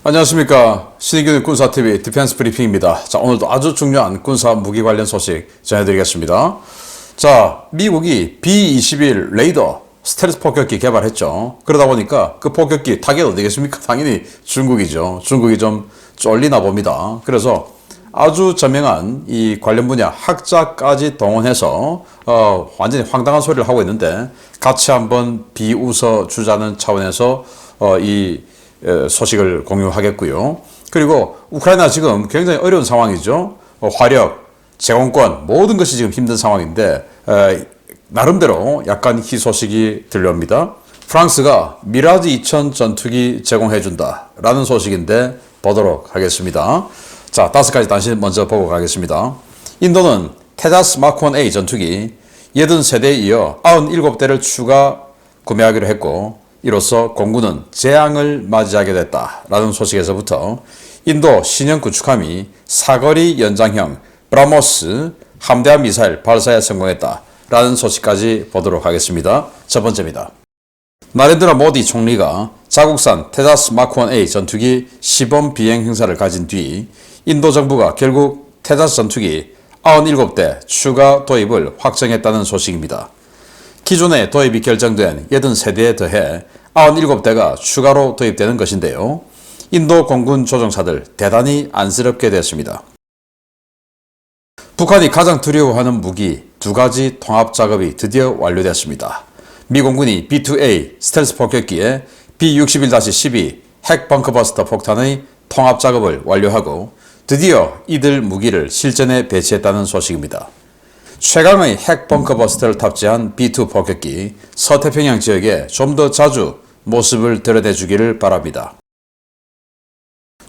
안녕하십니까. 신의균 군사TV 디펜스 브리핑입니다. 자, 오늘도 아주 중요한 군사 무기 관련 소식 전해드리겠습니다. 자, 미국이 B-21 레이더 스텔스 폭격기 개발했죠. 그러다 보니까 그 폭격기 타겟 어디겠습니까? 당연히 중국이죠. 중국이 좀 쫄리나 봅니다. 그래서 아주 저명한 이 관련 분야 학자까지 동원해서 완전히 황당한 소리를 하고 있는데 같이 한번 비웃어 주자는 차원에서 이 소식을 공유하겠고요. 그리고 우크라이나 지금 굉장히 어려운 상황이죠. 화력, 제공권 모든 것이 지금 힘든 상황인데 나름대로 약간 희소식이 들려옵니다. 프랑스가 미라지 2000 전투기 제공해준다 라는 소식인데 보도록 하겠습니다. 자, 5가지 단신 먼저 보고 가겠습니다. 인도는 테자스 마크-1A 전투기 80세대에 이어 97대를 추가 구매하기로 했고 이로써 공군은 재앙을 맞이하게 됐다라는 소식에서부터 인도 신형 구축함이 사거리 연장형 브라모스 함대함 미사일 발사에 성공했다라는 소식까지 보도록 하겠습니다. 첫 번째입니다. 나렌드라 모디 총리가 자국산 테자스 마크-1A 전투기 시범 비행 행사를 가진 뒤 인도 정부가 결국 테자스 전투기 97대 추가 도입을 확정했다는 소식입니다. 기존에 도입이 결정된 80세대에 더해 97대가 추가로 도입되는 것인데요. 인도 공군 조종사들 대단히 안쓰럽게 됐습니다. 북한이 가장 두려워하는 무기 2가지 통합 작업이 드디어 완료됐습니다. 미 공군이 B-2A 스텔스 폭격기에 B-61-12 핵 벙커버스터 폭탄의 통합 작업을 완료하고 드디어 이들 무기를 실전에 배치했다는 소식입니다. 최강의 핵 벙커버스터를 탑재한 B-2 폭격기 서태평양 지역에 좀 더 자주 모습을 드러내주기를 바랍니다.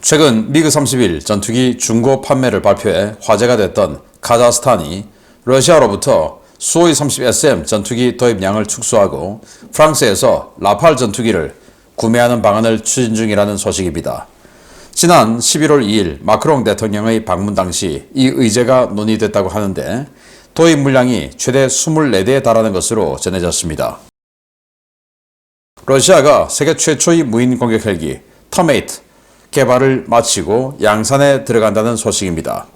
최근 미그-31 전투기 중고 판매를 발표해 화제가 됐던 카자흐스탄이 러시아로부터 수호이 30SM 전투기 도입량을 축소하고 프랑스에서 라팔 전투기를 구매하는 방안을 추진 중이라는 소식입니다. 지난 11월 2일 마크롱 대통령의 방문 당시 이 의제가 논의됐다고 하는데 도입 물량이 최대 24대에 달하는 것으로 전해졌습니다. 러시아가 세계 최초의 무인 공격 헬기 터메이트 개발을 마치고 양산에 들어간다는 소식입니다.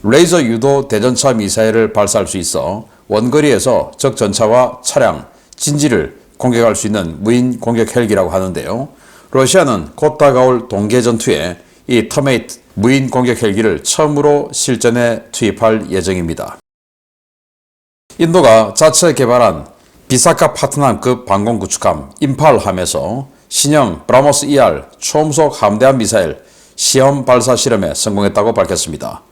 레이저 유도 대전차 미사일을 발사할 수 있어 원거리에서 적 전차와 차량, 진지를 공격할 수 있는 무인 공격 헬기라고 하는데요. 러시아는 곧 다가올 동계 전투에 이 터메이트 무인 공격 헬기를 처음으로 실전에 투입할 예정입니다. 인도가 자체 개발한 비사카파트남급 방공 구축함 임팔함에서 신형 브라모스 ER 초음속 함대함 미사일 시험 발사 실험에 성공했다고 밝혔습니다.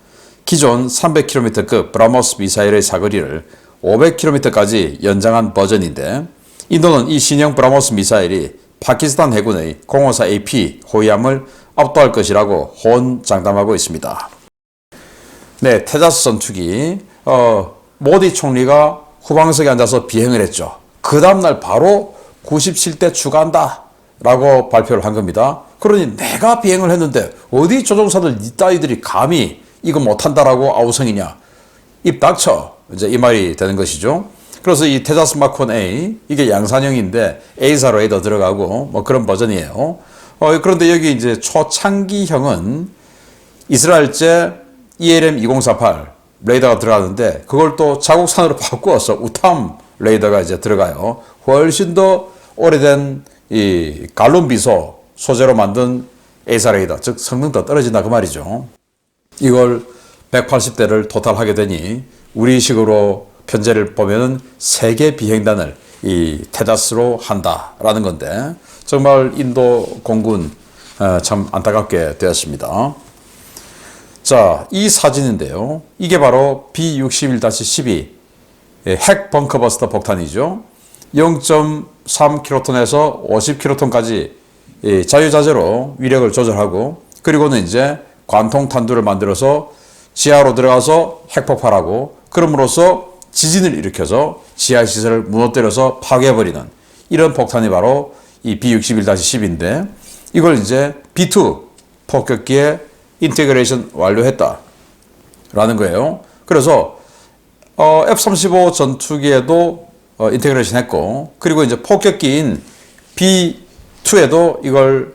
기존 300km급 브라모스 미사일의 사거리를 500km까지 연장한 버전인데 인도는 이 신형 브라모스 미사일이 파키스탄 해군의 054AP 호위함을 압도할 것이라고 호언장담하고 있습니다. 네, 테자스 전투기 모디 총리가 후방석에 앉아서 비행을 했죠. 그 다음날 바로 97대 추가한다 라고 발표를 한 겁니다. 그러니 내가 비행을 했는데 어디 조종사들 이따위들이 감히 이거 못한다라고 아우성이냐. 입 닥쳐. 이제 이 말이 되는 것이죠. 그래서 이 테자스 마크-1A 이게 양산형인데 A사 레이더 들어가고 뭐 그런 버전이에요. 그런데 여기 이제 초창기형은 이스라엘제 ELM-2048 레이더가 들어가는데 그걸 또 자국산으로 바꾸어서 우탐 레이더가 이제 들어가요. 훨씬 더 오래된 이 갈론 비소 소재로 만든 A사 레이더, 즉 성능도 떨어진다 그 말이죠. 이걸 180대를 토탈하게 되니 우리식으로 편제를 보면은 3개 비행단을 이 테자스로 한다라는 건데 정말 인도 공군 참 안타깝게 되었습니다. 자, 이 사진인데요. 이게 바로 B-61-12 핵 벙커버스터 폭탄이죠. 0.3킬로톤에서 50킬로톤까지 자유자재로 위력을 조절하고 그리고는 이제 관통 탄두를 만들어서 지하로 들어가서 핵폭발하고 그럼으로써 지진을 일으켜서 지하시설을 무너뜨려서 파괴해버리는 이런 폭탄이 바로 이 B-61-12인데 이걸 이제 B-2 폭격기에 인테그레이션 완료했다라는 거예요. 그래서 F-35 전투기에도 인테그레이션 했고 그리고 이제 폭격기인 B-2에도 이걸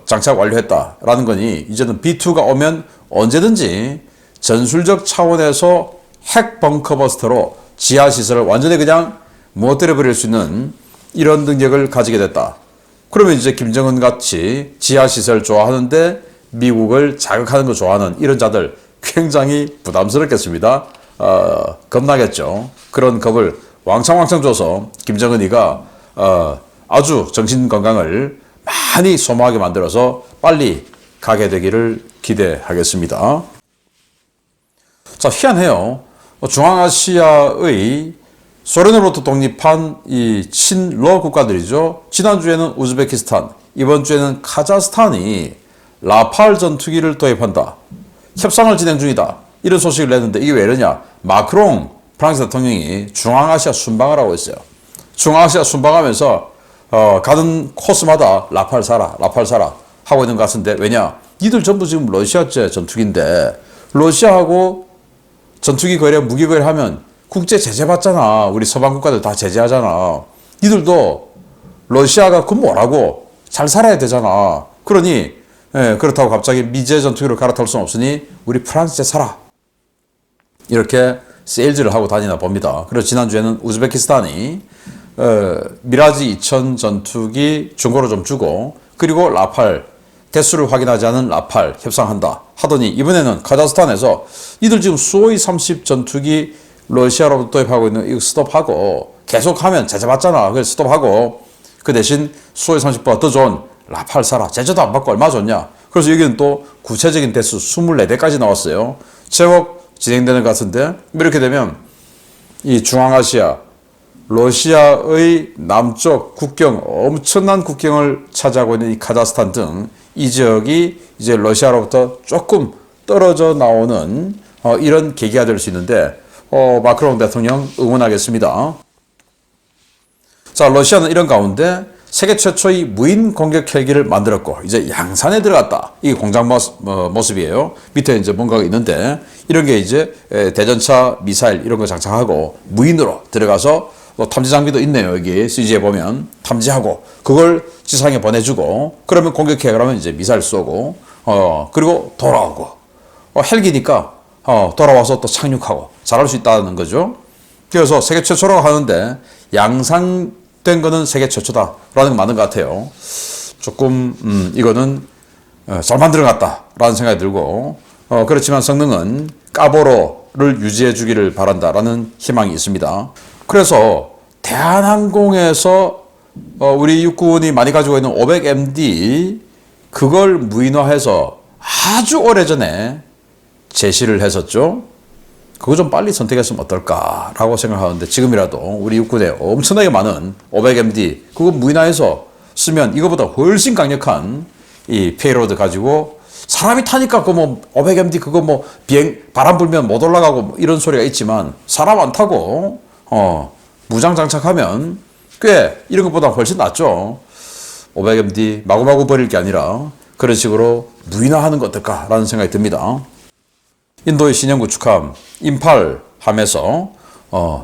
장착 완료했다라는 거니 이제는 B2가 오면 언제든지 전술적 차원에서 핵 벙커버스터로 지하 시설을 완전히 그냥 무너뜨려 버릴 수 있는 이런 능력을 가지게 됐다. 그러면 이제 김정은 같이 지하 시설 좋아하는데 미국을 자극하는 거 좋아하는 이런 자들 굉장히 부담스럽겠습니다. 겁나겠죠. 그런 겁을 왕창 줘서 김정은이가 아주 정신 건강을 많이 소모하게 만들어서 빨리 가게 되기를 기대하겠습니다. 자, 희한해요. 중앙아시아의 소련으로부터 독립한 이 친러 국가들이죠. 지난주에는 우즈베키스탄, 이번 주에는 카자흐스탄이 라팔 전투기를 도입한다. 협상을 진행 중이다. 이런 소식을 냈는데 이게 왜 이러냐. 마크롱 프랑스 대통령이 중앙아시아 순방을 하고 있어요. 중앙아시아 순방하면서 가는 코스마다 라팔 사라 하고 있는 것 같은데 왜냐? 니들 전부 지금 러시아제 전투기인데 러시아하고 전투기 거래, 무기 거래하면 국제 제재 받잖아. 우리 서방 국가들 다 제재하잖아. 니들도 러시아가 그 뭐라고 잘 살아야 되잖아. 그러니 그렇다고 갑자기 미제 전투기를 갈아탈 수는 없으니 우리 프랑스제 사라. 이렇게 세일즈를 하고 다니나 봅니다. 그래서 지난주에는 우즈베키스탄이 미라지 2000 전투기 중고로 좀 주고 그리고 라팔 대수를 확인하지 않은 라팔 협상한다 하더니 이번에는 카자흐스탄에서 이들 지금 수호이 30 전투기 러시아로부터 도입하고 있는 이거 스톱하고 계속하면 제재받잖아. 그래서 스톱하고 그 대신 수호이 30보다 더 좋은 라팔 사라. 제재도 안 받고 얼마 줬냐. 그래서 여기는 또 구체적인 대수 24대까지 나왔어요. 채역 진행되는 것 같은데 이렇게 되면 이 중앙아시아 러시아의 남쪽 국경 엄청난 국경을 차지하고 있는 이 카자흐스탄 등 이 지역이 이제 러시아로부터 조금 떨어져 나오는 이런 계기가 될 수 있는데 마크롱 대통령 응원하겠습니다. 자, 러시아는 이런 가운데 세계 최초의 무인 공격 헬기를 만들었고 이제 양산에 들어갔다. 이게 공장 모습이에요. 밑에 이제 뭔가가 있는데 이런 게 이제 대전차 미사일 이런 거 장착하고 무인으로 들어가서 탐지 장비도 있네요. 여기 CG에 보면 탐지하고 그걸 지상에 보내주고 그러면 공격해 그러면 이제 미사일 쏘고 그리고 돌아오고 헬기니까 돌아와서 또 착륙하고 잘할 수 있다는 거죠. 그래서 세계 최초라고 하는데 양산된 거는 세계 최초다라는 거 맞는 것 같아요. 조금 이거는 잘 만들어 갔다라는 생각이 들고 그렇지만 성능은 까보로를 유지해 주기를 바란다라는 희망이 있습니다. 그래서 대한항공에서 우리 육군이 많이 가지고 있는 500MD 그걸 무인화해서 아주 오래전에 제시를 했었죠. 그거 좀 빨리 선택했으면 어떨까라고 생각하는데 지금이라도 우리 육군에 엄청나게 많은 500MD 그거 무인화해서 쓰면 이거보다 훨씬 강력한 이 페이로드 가지고 사람이 타니까 그 뭐 500MD 그거 뭐 바람 불면 못 올라가고 뭐 이런 소리가 있지만 사람 안 타고 무장 장착하면 꽤 이런 것보다 훨씬 낫죠. 500MD 마구마구 버릴 게 아니라 그런 식으로 무인화하는 거 어떨까라는 생각이 듭니다. 인도의 신형 구축함 임팔 함에서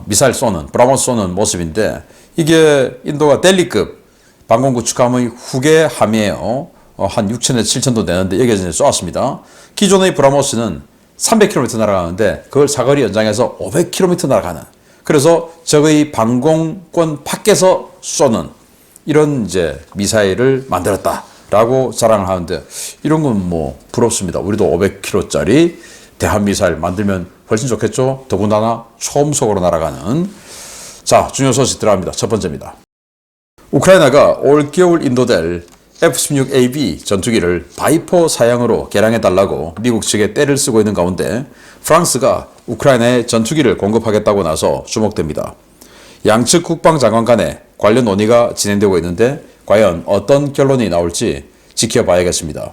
미사일 쏘는 브라모스 쏘는 모습인데 이게 인도가 델리급 방공 구축함의 후계 함이에요. 한 6천에서 7천도 되는데 여기에서 쏘았습니다. 기존의 브라모스는 300km 날아가는데 그걸 사거리 연장해서 500km 날아가는 그래서 적의 방공권 밖에서 쏘는 이런 이제 미사일을 만들었다라고 자랑을 하는데 이런 건 뭐 부럽습니다. 우리도 500km짜리 대한미사일 만들면 훨씬 좋겠죠. 더군다나 초음속으로 날아가는. 자, 중요 소식 들어갑니다. 첫 번째입니다. 우크라이나가 올겨울 인도될 F-16AB 전투기를 바이퍼 사양으로 개량해달라고 미국 측에 떼를 쓰고 있는 가운데 프랑스가 우크라이나에 전투기를 공급하겠다고 나서 주목됩니다. 양측 국방장관 간에 관련 논의가 진행되고 있는데 과연 어떤 결론이 나올지 지켜봐야겠습니다.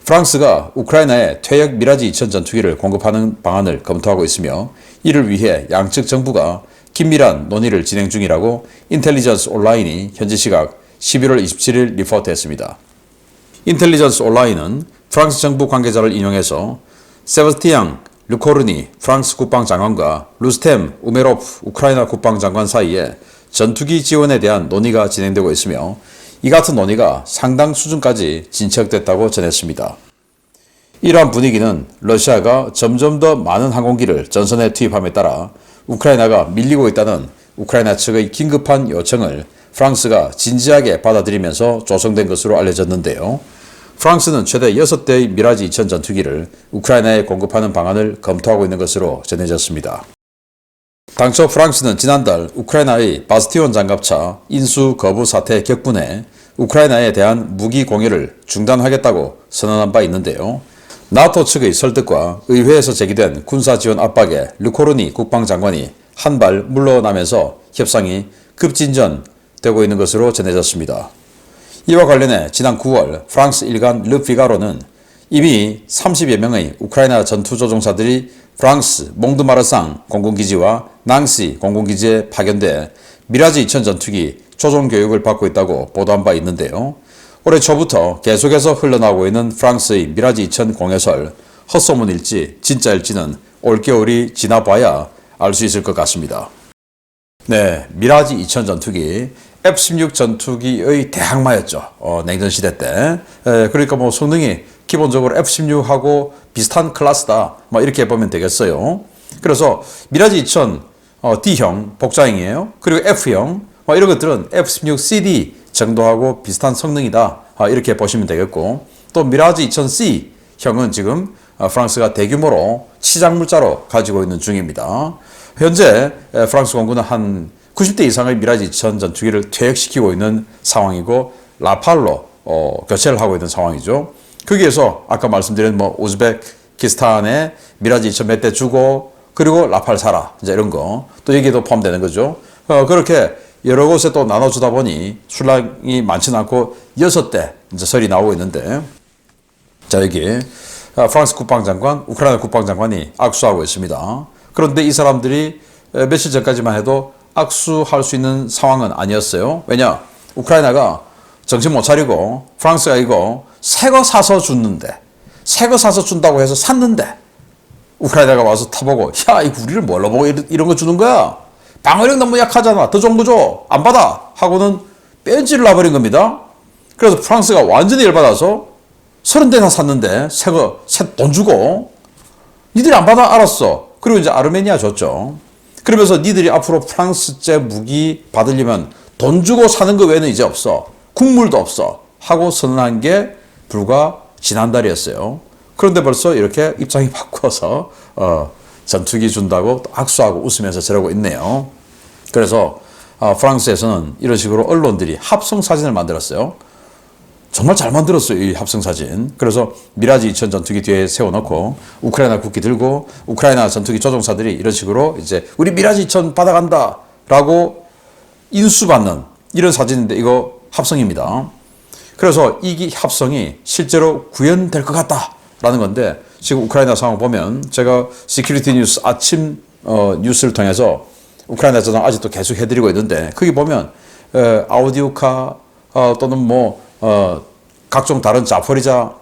프랑스가 우크라이나에 퇴역 미라지 2000 전투기를 공급하는 방안을 검토하고 있으며 이를 위해 양측 정부가 긴밀한 논의를 진행 중이라고 인텔리전스 온라인이 현지 시각 11월 27일 리포트했습니다. 인텔리전스 온라인은 프랑스 정부 관계자를 인용해서 세바스티앙 르코르니 프랑스 국방장관과 루스템 우메로프 우크라이나 국방장관 사이에 전투기 지원에 대한 논의가 진행되고 있으며 이 같은 논의가 상당 수준까지 진척됐다고 전했습니다. 이러한 분위기는 러시아가 점점 더 많은 항공기를 전선에 투입함에 따라 우크라이나가 밀리고 있다는 우크라이나 측의 긴급한 요청을 프랑스가 진지하게 받아들이면서 조성된 것으로 알려졌는데요. 프랑스는 최대 6대의 미라지 2000 전투기를 우크라이나에 공급하는 방안을 검토하고 있는 것으로 전해졌습니다. 당초 프랑스는 지난달 우크라이나의 바스티온 장갑차 인수 거부 사태 격분해 우크라이나에 대한 무기 공여를 중단하겠다고 선언한 바 있는데요. 나토 측의 설득과 의회에서 제기된 군사지원 압박에 르코르니 국방장관이 한 발 물러나면서 협상이 급진전되고 있는 것으로 전해졌습니다. 이와 관련해 지난 9월 프랑스 일간 르피가로는 이미 30여 명의 우크라이나 전투조종사들이 프랑스 몽드마르상 공군기지와 낭시 공군기지에 파견돼 미라지 2000 전투기 조종교육을 받고 있다고 보도한 바 있는데요. 올해 초부터 계속해서 흘러나오고 있는 프랑스의 미라지 2000 공여설, 헛소문일지 진짜일지는 올겨울이 지나봐야 알 수 있을 것 같습니다. 네, 미라지 2000 전투기, F-16 전투기의 대항마였죠. 냉전시대 때. 그러니까 뭐 성능이 기본적으로 F-16하고 비슷한 클래스다. 뭐 이렇게 보면 되겠어요. 그래서 미라지 2000 D형 복사형이에요. 그리고 F형 뭐 이런 것들은 F-16CD 정도하고 비슷한 성능이다. 이렇게 보시면 되겠고, 또 미라지 2000C 형은 지금 프랑스가 대규모로 시장물자로 가지고 있는 중입니다. 현재 프랑스 공군은 한 90대 이상의 미라지 2000 전투기를 퇴역시키고 있는 상황이고 라팔로 교체를 하고 있는 상황이죠. 거기에서 아까 말씀드린 뭐 우즈베키스탄에 미라지 2000 몇 대 주고 그리고 라팔 사라 이제 이런 거 또 여기에도 포함되는 거죠. 그렇게 여러 곳에 또 나눠주다 보니 수량이 많지는 않고 6대 이제 설이 나오고 있는데, 자 여기 프랑스 국방장관, 우크라이나 국방장관이 악수하고 있습니다. 그런데 이 사람들이 며칠 전까지만 해도 악수할 수 있는 상황은 아니었어요. 왜냐? 우크라이나가 정신 못 차리고 프랑스가 이거 새 거 사서 줬는데, 새 거 사서 준다고 해서 샀는데 우크라이나가 와서 타보고 야 이거 우리를 뭘로 보고 이런 거 주는 거야? 방어력 너무 약하잖아. 더 좋은 거 줘. 안 받아. 하고는 뺀질을 놔버린 겁니다. 그래서 프랑스가 완전히 열받아서 30대 다 샀는데 새 돈 주고 니들이 안 받아? 알았어. 그리고 이제 아르메니아 줬죠. 그러면서 니들이 앞으로 프랑스제 무기 받으려면 돈 주고 사는 거 외에는 이제 없어. 국물도 없어. 하고 선언한 게 불과 지난달이었어요. 그런데 벌써 이렇게 입장이 바꿔서 전투기 준다고 또 악수하고 웃으면서 저러고 있네요. 그래서 프랑스에서는 이런 식으로 언론들이 합성 사진을 만들었어요. 정말 잘 만들었어요, 이 합성 사진. 그래서 미라지 2000 전투기 뒤에 세워놓고 우크라이나 국기 들고 우크라이나 전투기 조종사들이 이런 식으로 이제 우리 미라지 2000 받아간다라고 인수받는 이런 사진인데 이거 합성입니다. 그래서 이 합성이 실제로 구현될 것 같다라는 건데, 지금 우크라이나 상황 보면 제가 시큐리티 뉴스 아침 뉴스를 통해서 우크라이나 전화 아직도 계속 해드리고 있는데, 거기 보면 아우디우카 또는 뭐 각종 다른 자포리자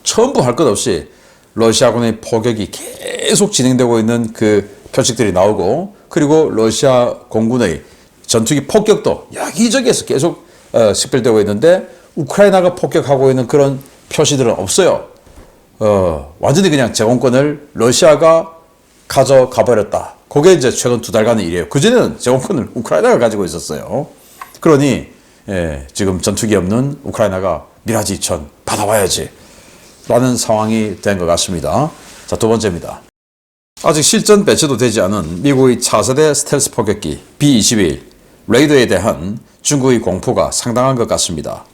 전부 할 것 없이 러시아군의 포격이 계속 진행되고 있는 그 표식들이 나오고, 그리고 러시아 공군의 전투기 폭격도 여기저기에서 계속 식별되고 있는데 우크라이나가 폭격하고 있는 그런 표시들은 없어요. 완전히 그냥 제공권을 러시아가 가져가 버렸다. 그게 이제 최근 2달간의 일이에요. 그전에는 제공권을 우크라이나가 가지고 있었어요. 그러니 지금 전투기 없는 우크라이나가 미라지 2000 받아와야지 라는 상황이 된 것 같습니다. 자, 두 번째입니다. 아직 실전 배치도 되지 않은 미국의 차세대 스텔스 포격기 B-21 레이더에 대한 중국의 공포가 상당한 것 같습니다.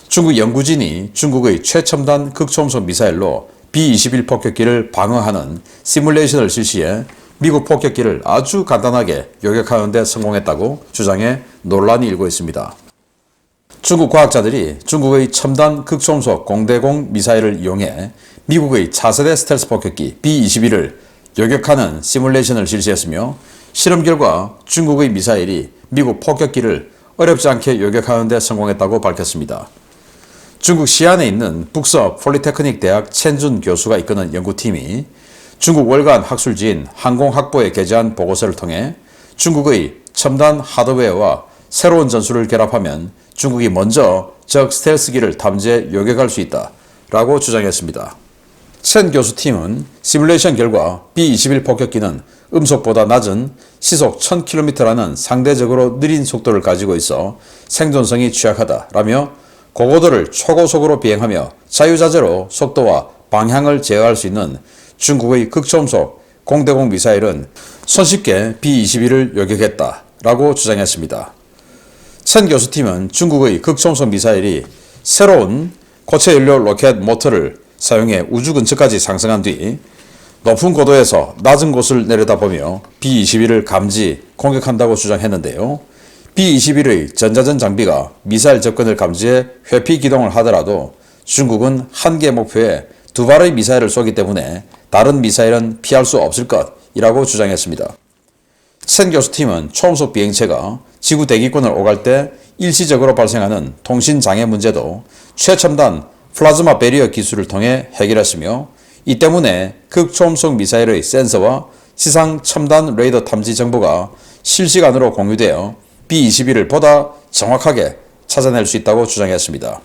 중국 연구진이 중국의 최첨단 극초음속 미사일로 B-21 폭격기를 방어하는 시뮬레이션을 실시해 미국 폭격기를 아주 간단하게 요격하는 데 성공했다고 주장해 논란이 일고 있습니다. 중국 과학자들이 중국의 첨단 극초음속 공대공 미사일을 이용해 미국의 차세대 스텔스 폭격기 B-21을 요격하는 시뮬레이션을 실시했으며, 실험 결과 중국의 미사일이 미국 폭격기를 어렵지 않게 요격하는 데 성공했다고 밝혔습니다. 중국 시안에 있는 북서 폴리테크닉 대학 첸준 교수가 이끄는 연구팀이 중국 월간 학술지인 항공학보에 게재한 보고서를 통해 중국의 첨단 하드웨어와 새로운 전술을 결합하면 중국이 먼저 적 스텔스기를 탐지해 요격할 수 있다라고 주장했습니다. 첸 교수팀은 시뮬레이션 결과 B-21 폭격기는 음속보다 낮은 시속 1000km라는 상대적으로 느린 속도를 가지고 있어 생존성이 취약하다라며 고고도를 초고속으로 비행하며 자유자재로 속도와 방향을 제어할 수 있는 중국의 극초음속 공대공 미사일은 손쉽게 B-21을 요격했다라고 주장했습니다. 첸 교수팀은 중국의 극초음속 미사일이 새로운 고체 연료 로켓 모터를 사용해 우주 근처까지 상승한 뒤 높은 고도에서 낮은 곳을 내려다보며 B-21을 감지, 공격한다고 주장했는데요. B-21의 전자전 장비가 미사일 접근을 감지해 회피 기동을 하더라도 중국은 한 개 목표에 두 발의 미사일을 쏘기 때문에 다른 미사일은 피할 수 없을 것이라고 주장했습니다. 첸 교수팀은 초음속 비행체가 지구 대기권을 오갈 때 일시적으로 발생하는 통신 장애 문제도 최첨단 플라즈마 배리어 기술을 통해 해결했으며 이 때문에 극초음속 미사일의 센서와 지상 첨단 레이더 탐지 정보가 실시간으로 공유되어 B-21을 보다 정확하게 찾아낼 수 있다고 주장했습니다.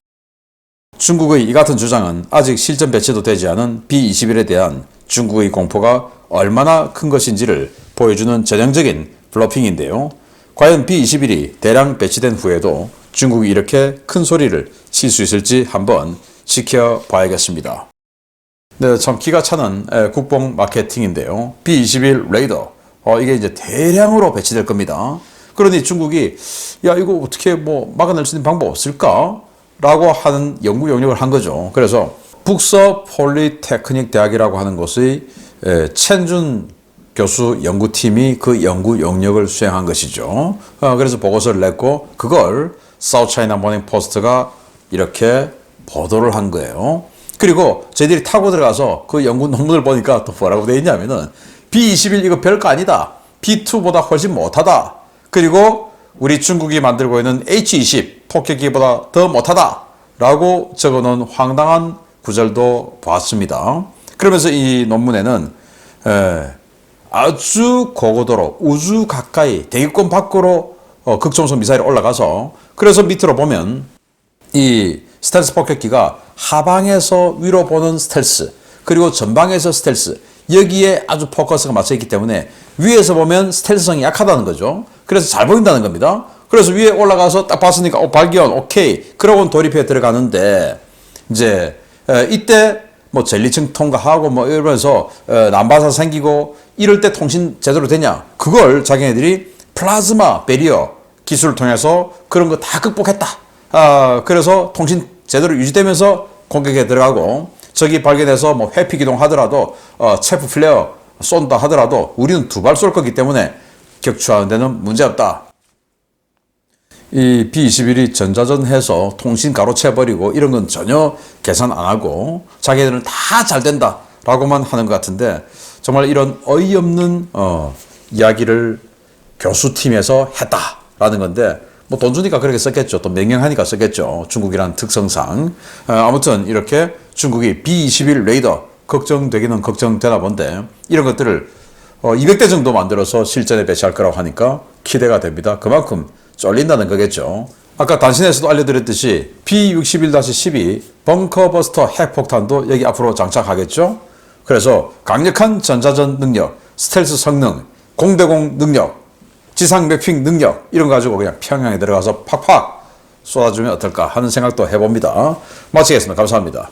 중국의 이 같은 주장은 아직 실전 배치도 되지 않은 B-21에 대한 중국의 공포가 얼마나 큰 것인지를 보여주는 전형적인 블러핑인데요. 과연 B-21이 대량 배치된 후에도 중국이 이렇게 큰 소리를 칠 수 있을지 한번 지켜봐야겠습니다. 네, 참 기가 차는 국뽕 마케팅인데요. B-21 레이더, 이게 이제 대량으로 배치될 겁니다. 그러니 중국이 야 이거 어떻게 뭐 막아낼 수 있는 방법 없을까? 라고 하는 연구 용역을 한 거죠. 그래서 북서 폴리테크닉 대학이라고 하는 곳의 첸준 교수 연구팀이 그 연구 용역을 수행한 것이죠. 그래서 보고서를 냈고 그걸 사우스 차이나 모닝 포스트가 이렇게 보도를 한 거예요. 그리고 저희들이 타고 들어가서 그 연구 논문을 보니까 또 뭐라고 되어 있냐면은 B-21 이거 별거 아니다. B-2보다 훨씬 못하다. 그리고 우리 중국이 만들고 있는 H-20 폭격기보다 더 못하다. 라고 적어놓은 황당한 구절도 봤습니다. 그러면서 이 논문에는 아주 고고도로 우주 가까이 대기권 밖으로 극초음속 미사일이 올라가서 그래서 밑으로 보면 이 스텔스 폭격기가 하방에서 위로 보는 스텔스 그리고 전방에서 스텔스 여기에 아주 포커스가 맞춰 있기 때문에 위에서 보면 스텔스성이 약하다는 거죠. 그래서 잘 보인다는 겁니다. 그래서 위에 올라가서 딱 봤으니까 발견 오케이 그러고는 돌입해 들어가는데 이제 이때 뭐 젤리층 통과하고 뭐 이러면서 난바사 생기고 이럴 때 통신 제대로 되냐? 그걸 자기네들이 플라즈마 배리어 기술을 통해서 그런 거 다 극복했다. 그래서 통신 제대로 유지되면서 공격에 들어가고 적이 발견해서 뭐 회피 기동 하더라도 체프 플레어 쏜다 하더라도 우리는 두 발 쏠 거기 때문에 격추하는 데는 문제없다. 이 B-21이 전자전 해서 통신 가로채버리고 이런 건 전혀 계산 안 하고 자기들은 다 잘 된다 라고만 하는 것 같은데 정말 이런 어이없는 이야기를 교수팀에서 했다라는 건데 뭐 돈 주니까 그렇게 썼겠죠. 또 명령하니까 썼겠죠. 중국이라는 특성상. 아무튼 이렇게 중국이 B-21 레이더 걱정되기는 걱정되나 본데 이런 것들을 200대 정도 만들어서 실전에 배치할 거라고 하니까 기대가 됩니다. 그만큼 쫄린다는 거겠죠. 아까 단신에서도 알려드렸듯이 B-61-12 벙커버스터 핵폭탄도 여기 앞으로 장착하겠죠. 그래서 강력한 전자전 능력, 스텔스 성능, 공대공 능력, 지상 매핑 능력 이런 거 가지고 그냥 평양에 들어가서 팍팍 쏟아주면 어떨까 하는 생각도 해봅니다. 마치겠습니다. 감사합니다.